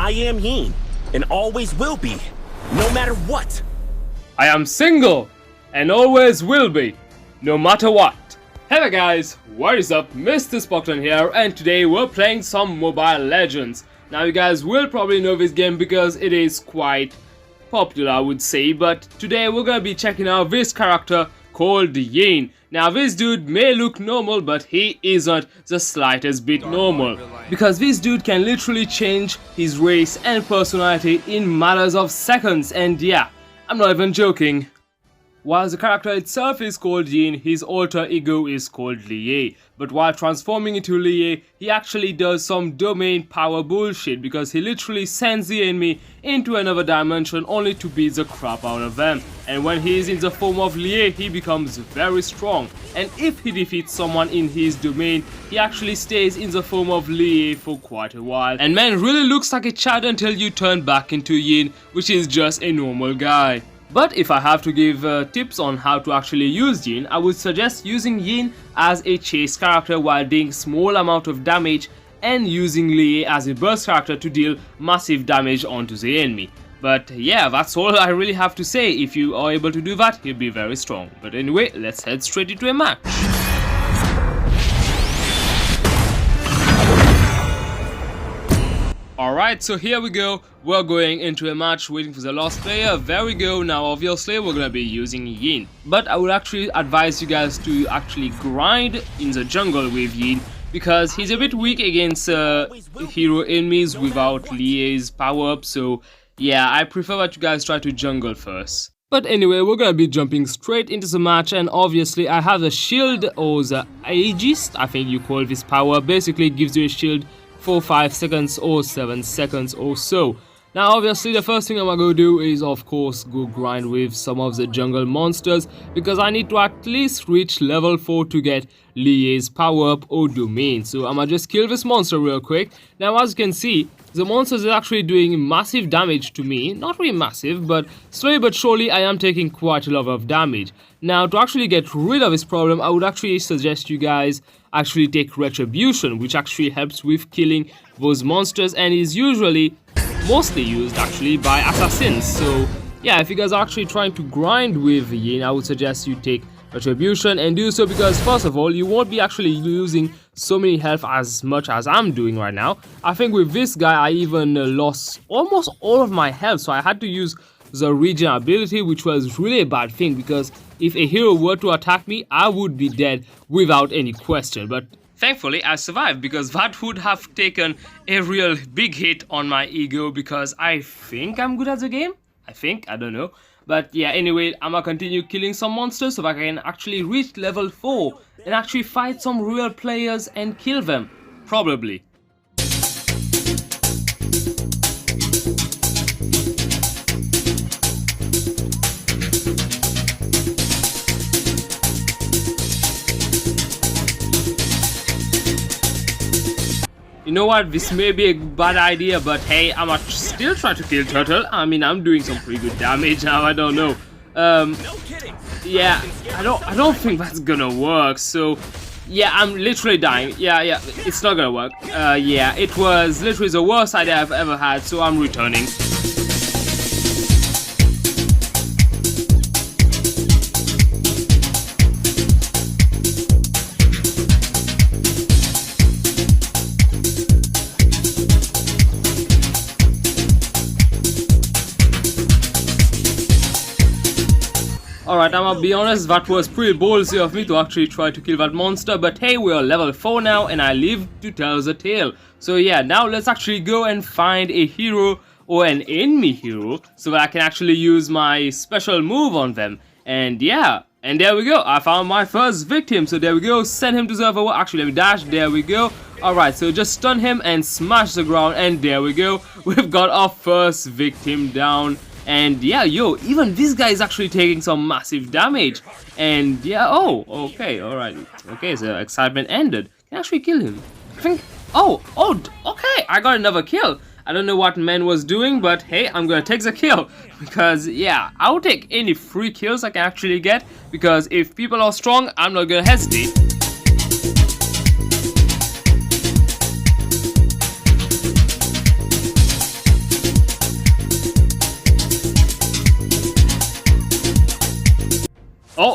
I am YIN, and always will be, no matter what. I am single, and always will be, no matter what. Hello guys, what is up? Mr. Spockton here, and today we're playing some Mobile Legends. Now you guys will probably know this game because it is quite popular, I would say, but today we're gonna be checking out this character called YIN. Now this dude may look normal, but he isn't the slightest bit normal, because this dude can literally change his race and personality in matters of seconds, and yeah, I'm not even joking. While the character itself is called YIN, his alter ego is called LIEH. But while transforming into LIEH, he actually does some domain power bullshit, because he literally sends the enemy into another dimension only to beat the crap out of them. And when he is in the form of LIEH, he becomes very strong. And if he defeats someone in his domain, he actually stays in the form of LIEH for quite a while. And man really looks like a child until you turn back into YIN, which is just a normal guy. But if I have to give tips on how to actually use YIN, I would suggest using YIN as a chase character while doing small amount of damage, and using LIEH as a burst character to deal massive damage onto the enemy. But yeah, that's all I really have to say. If you are able to do that, he'll be very strong. But anyway, let's head straight into a match. Alright, so here we go. We're going into a match, waiting for the last player. There we go. Now obviously we're gonna be using YIN, but I would actually advise you guys to actually grind in the jungle with YIN, because he's a bit weak against hero enemies without LIEH's power up. So yeah, I prefer that you guys try to jungle first. But anyway, we're gonna be jumping straight into the match, and obviously I have the shield, or the Aegis, I think you call this power. Basically it gives you a shield for 5 seconds or 7 seconds or so. Now obviously the first thing I'm gonna do is of course go grind with some of the jungle monsters, because I need to at least reach level 4 to get LIEH's power up or domain. So I'm gonna just kill this monster real quick. Now as you can see, the monster is actually doing massive damage to me. Not really massive, but slowly but surely I am taking quite a lot of damage. Now to actually get rid of this problem, I would actually suggest you guys actually take Retribution, which actually helps with killing those monsters and is usually mostly used actually by assassins. So yeah, if you guys are actually trying to grind with YIN, I would suggest you take Retribution and do so, because first of all, you won't be actually losing so many health as much as I'm doing right now. I think with this guy I even lost almost all of my health, so I had to use the regen ability, which was really a bad thing, because if a hero were to attack me, I would be dead without any question. But thankfully I survived, because that would have taken a real big hit on my ego, because I think I'm good at the game. I don't know. But yeah, anyway, I'm gonna continue killing some monsters so that I can actually reach level 4 and actually fight some real players and kill them, probably. You know what, this may be a bad idea, but hey, I'm gonna still try to kill Turtle. I mean, I'm doing some pretty good damage now, I don't know. Yeah, I don't think that's gonna work, so yeah, I'm literally dying. Yeah, it's not gonna work. Yeah, it was literally the worst idea I've ever had, so I'm returning. Alright, I'm gonna be honest, that was pretty ballsy of me to actually try to kill that monster, but hey, we're level 4 now and I live to tell the tale. So yeah, now let's actually go and find a hero or an enemy hero so that I can actually use my special move on them. And yeah, and there we go, I found my first victim. So there we go, send him to the other one. Actually, let me dash, there we go. Alright, so just stun him and smash the ground, and there we go, we've got our first victim down. And yeah, yo, even this guy is actually taking some massive damage. And yeah, oh, okay, alright. Okay, so excitement ended. Can I actually kill him? I think, oh, okay, I got another kill. I don't know what man was doing, but hey, I'm gonna take the kill. Because yeah, I'll take any free kills I can actually get. Because if people are strong, I'm not gonna hesitate.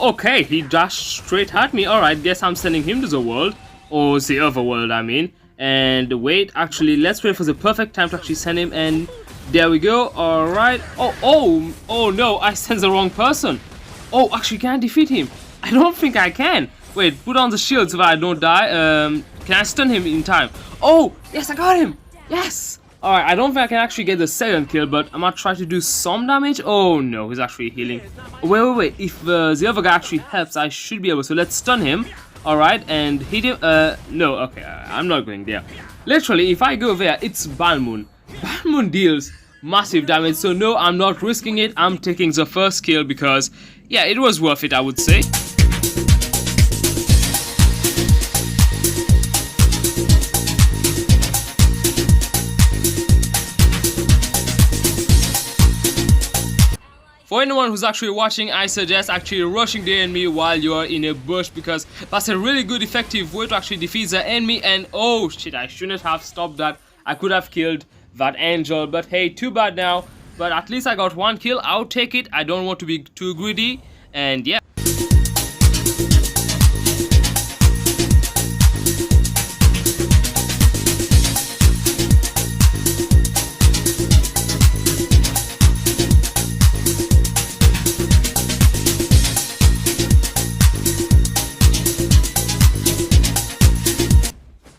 Oh, okay, he dashed straight at me. Alright, guess I'm sending him to the world. Or the other world, I mean. And wait, actually, let's wait for the perfect time to actually send him. And there we go. Alright. Oh no, I sent the wrong person. Oh, actually, can I defeat him? I don't think I can. Wait, put on the shield so that I don't die. Can I stun him in time? Oh, yes, I got him. Yes. Alright, I don't think I can actually get the second kill, but I'm gonna try to do some damage. Oh no, he's actually healing. Wait. If the other guy actually helps, I should be able to. So let's stun him. Alright, and hit him. No, okay, I'm not going there. Literally, if I go there, it's Balmoon. Balmoon deals massive damage, so no, I'm not risking it. I'm taking the first kill because, yeah, it was worth it, I would say. For anyone who's actually watching, I suggest actually rushing the enemy while you are in a bush, because that's a really good effective way to actually defeat the enemy. And oh shit, I shouldn't have stopped that. I could have killed that angel, but hey, too bad now. But at least I got one kill. I'll take it. I don't want to be too greedy, and yeah.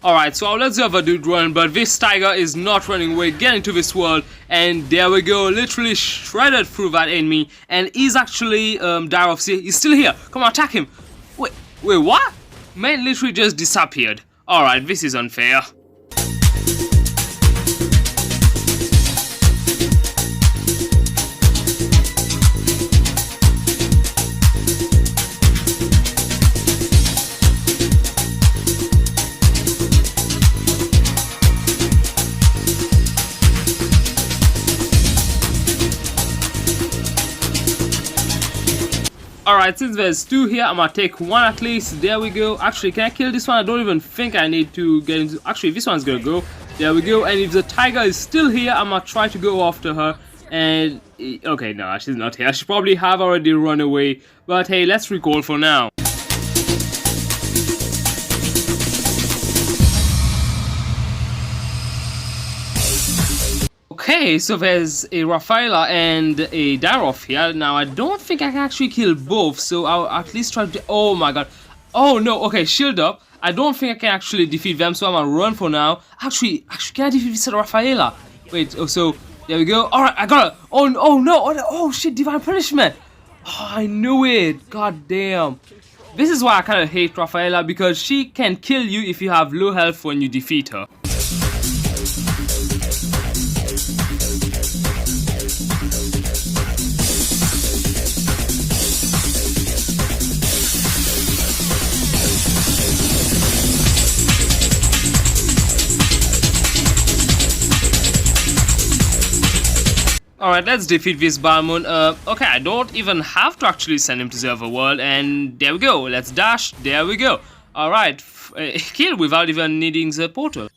Alright, so I'll let the other dude run, but this tiger is not running away. Get into this world, and there we go, literally shredded through that enemy. And he's actually, he's still here. Come on, attack him. Wait, what? Man literally just disappeared. Alright, this is unfair. Alright, since there's two here, I'm gonna take one at least. There we go. Actually, can I kill this one? I don't even think I need to get into... Actually, this one's gonna go. There we go. And if the tiger is still here, I'm gonna try to go after her. And... okay, no, she's not here. She probably have already run away. But hey, let's recall for now. Okay, so there's a Rafaela and a Daroff here. Now, I don't think I can actually kill both, so I'll at least try to... Oh my god. Oh no, okay, shield up. I don't think I can actually defeat them, so I'm gonna run for now. Actually, can I defeat this Rafaela? Wait, oh, so, there we go. Alright, I got her. Oh no, oh shit, Divine Punishment. Oh, I knew it. God damn. This is why I kind of hate Rafaela, because she can kill you if you have low health when you defeat her. Alright, let's defeat this Balmoon. Okay, I don't even have to actually send him to the other world, and there we go. Let's dash. There we go. Alright, kill without even needing the portal.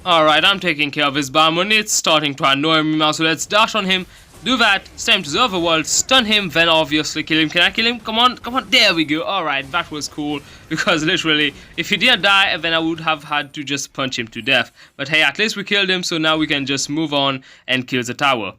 Alright, I'm taking care of his Balmoon. It's starting to annoy me now, so let's dash on him. Do that, send him to the other world, stun him, then obviously kill him. Can I kill him? Come on, there we go. Alright, that was cool, because literally, if he didn't die, then I would have had to just punch him to death. But hey, at least we killed him, so now we can just move on and kill the tower.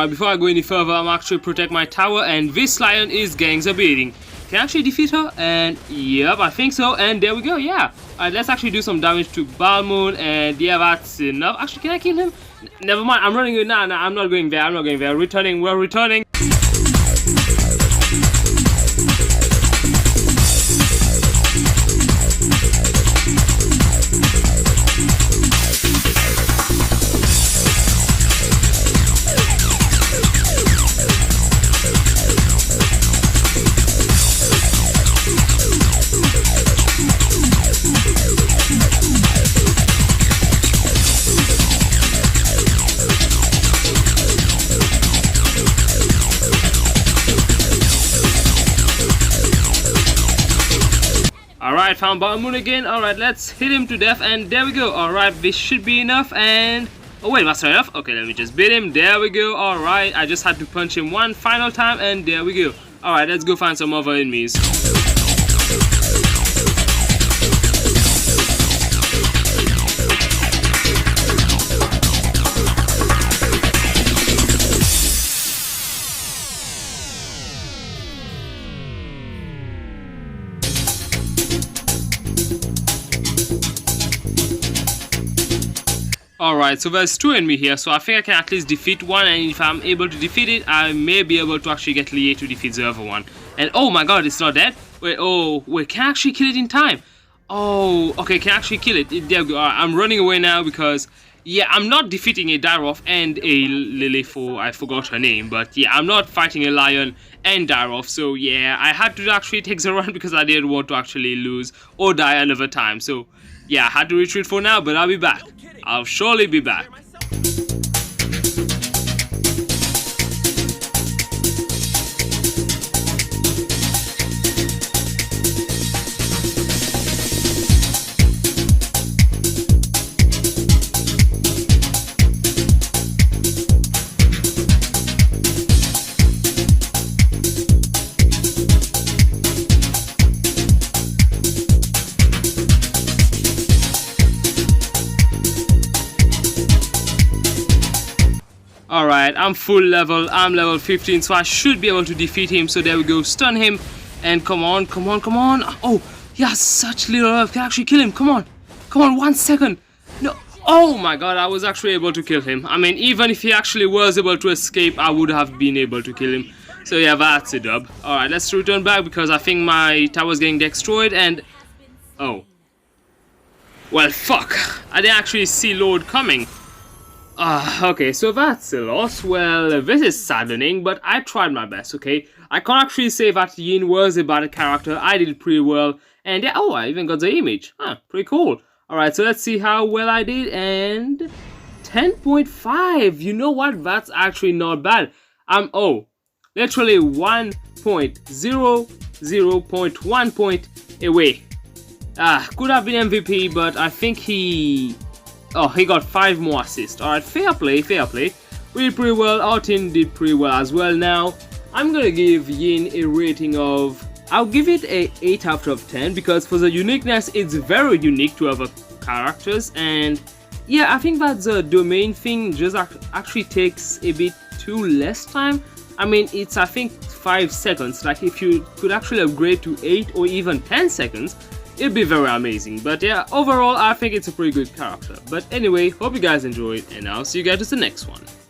Before I go any further, I'm actually protect my tower, and this lion is getting the beating. Can I actually defeat her? And yep, I think so. And there we go, yeah. Alright, let's actually do some damage to Balmoon, and yeah, that's enough. Actually, can I kill him? Never mind, I'm running. No, I'm not going there. I'm not going there. Returning. We're returning. Alright, found Moon again. Alright, let's hit him to death, and there we go. Alright, this should be enough, and... oh wait, that's not enough? Okay, let me just beat him. There we go. Alright, I just had to punch him one final time, and there we go. Alright, let's go find some other enemies. Alright, so there's two enemies here, so I think I can at least defeat one, and if I'm able to defeat it, I may be able to actually get LIEH to defeat the other one. And oh my god, it's not dead? Wait, oh, wait, can I actually kill it in time? Oh, okay, can I actually kill it? There we go. I'm running away now because, yeah, I'm not defeating a Daroth and a LIEH, I forgot her name, but yeah, I'm not fighting a lion and Daroth, so yeah, I had to actually take the run because I didn't want to actually lose or die another time, so yeah, I had to retreat for now, but I'll be back. I'll surely be back. Alright, I'm full level, I'm level 15, so I should be able to defeat him. So there we go, stun him, and come on, come on, come on. Oh, yeah, such little health, can actually kill him, come on. Come on, 1 second. No, oh my god, I was actually able to kill him. I mean, even if he actually was able to escape, I would have been able to kill him. So yeah, that's a dub. Alright, let's return back because I think my tower's getting destroyed and... oh. Well, fuck. I didn't actually see Lord coming. Okay, so that's a loss. Well, this is saddening, but I tried my best, okay? I can't actually say that YIN was a bad character. I did pretty well. And yeah, oh, I even got the image. Huh, pretty cool. Alright, so let's see how well I did. And 10.5. You know what? That's actually not bad. Oh, literally 1.00.1 point away. Could have been MVP, but I think he... oh, he got 5 more assists. Alright, fair play, fair play. We did pretty well. Our team did pretty well as well. Now, I'm gonna give YIN a rating of... I'll give it a 8 out of 10 because for the uniqueness, it's very unique to other characters. And yeah, I think that the domain thing just actually takes a bit too less time. I mean, it's I think 5 seconds. Like if you could actually upgrade to 8 or even 10 seconds, it'd be very amazing. But yeah, overall I think it's a pretty good character. But anyway, hope you guys enjoyed, and I'll see you guys in the next one.